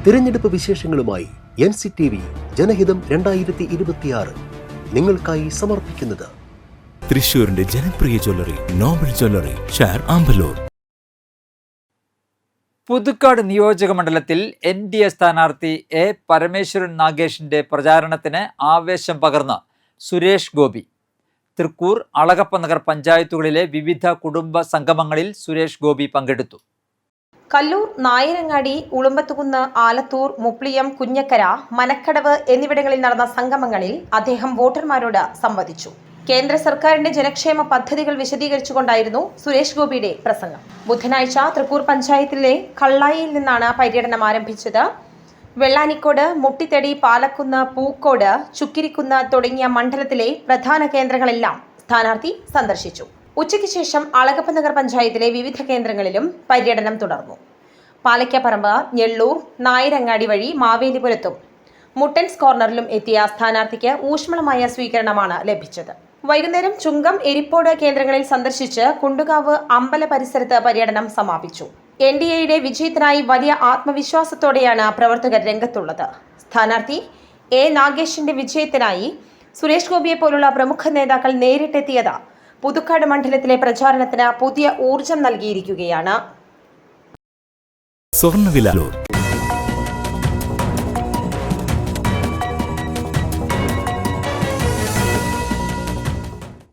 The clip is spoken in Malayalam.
തിരഞ്ഞെടുപ്പ് വിശേഷങ്ങളുമായി NCTV ജനഹിതം 2026 നിങ്ങൾക്കായി സമർപ്പിക്കുന്നത് തൃശൂരിന്റെ ജനപ്രിയ ജ്വല്ലറി നോബൽ ജ്വല്ലറി, ഷാർ ആമ്പലൂർ. പുതുക്കാട് നിയോജക മണ്ഡലത്തിൽ NDA സ്ഥാനാർത്ഥി A. പരമേശ്വരൻ നാഗേഷിന്റെ പ്രചാരണത്തിന് ആവേശം പകർന്ന് സുരേഷ് ഗോപി. തൃക്കൂർ, അളഗപ്പ നഗർ പഞ്ചായത്തുകളിലെ വിവിധ കുടുംബ സംഗമങ്ങളിൽ സുരേഷ് ഗോപി പങ്കെടുത്തു. കല്ലൂർ, നായരങ്ങാടി, ഉളുമ്പത്തുകുന്ന്, ആലത്തൂർ, മുപ്ലിയം, കുഞ്ഞക്കര, മനക്കടവ് എന്നിവിടങ്ങളിൽ നടന്ന സംഗമങ്ങളിൽ അദ്ദേഹം വോട്ടർമാരോട് സംവദിച്ചു. കേന്ദ്ര സർക്കാരിന്റെ ജനക്ഷേമ പദ്ധതികൾ വിശദീകരിച്ചുകൊണ്ടായിരുന്നു സുരേഷ് ഗോപിയുടെ പ്രസംഗം. ബുധനാഴ്ച തൃക്കൂർ പഞ്ചായത്തിലെ കള്ളായിയിൽ നിന്നാണ് പര്യടനം ആരംഭിച്ചത്. വെള്ളാനിക്കോട്, മുട്ടിത്തടി, പാലക്കുന്ന്, പൂക്കോട്, ചുക്കിരിക്കുന്ന് തുടങ്ങിയ മണ്ഡലത്തിലെ പ്രധാന കേന്ദ്രങ്ങളെല്ലാം സ്ഥാനാർത്ഥി സന്ദർശിച്ചു. ഉച്ചയ്ക്ക് ശേഷം അളഗപ്പ നഗർ പഞ്ചായത്തിലെ വിവിധ കേന്ദ്രങ്ങളിലും പര്യടനം തുടർന്നു. പാലയ്ക്കപ്പറമ്പ്, ഞെള്ളൂർ, നായരങ്ങാടി വഴി മാവേലിപുരത്തും മുട്ടൻസ് കോർണറിലും എത്തിയ സ്ഥാനാർത്ഥിക്ക് ഊഷ്മളമായ സ്വീകരണമാണ് ലഭിച്ചത്. വൈകുന്നേരം ചുങ്കം, എരിപ്പോട് കേന്ദ്രങ്ങളിൽ സന്ദർശിച്ച് കുണ്ടുകാവ് അമ്പല പരിസരത്ത് പര്യടനം സമാപിച്ചു. NDAയുടെ വിജയത്തിനായി വലിയ ആത്മവിശ്വാസത്തോടെയാണ് പ്രവർത്തകർ രംഗത്തുള്ളത്. സ്ഥാനാർത്ഥി A. നാഗേഷിന്റെ വിജയത്തിനായി സുരേഷ് ഗോപിയെ പോലുള്ള പ്രമുഖ നേതാക്കൾ നേരിട്ടെത്തിയത് പുതുക്കാട് മണ്ഡലത്തിലെ പ്രചാരണത്തിന് പുതിയ ഊർജം നൽകിയിരിക്കുകയാണ്. സ്വർണ്ണവില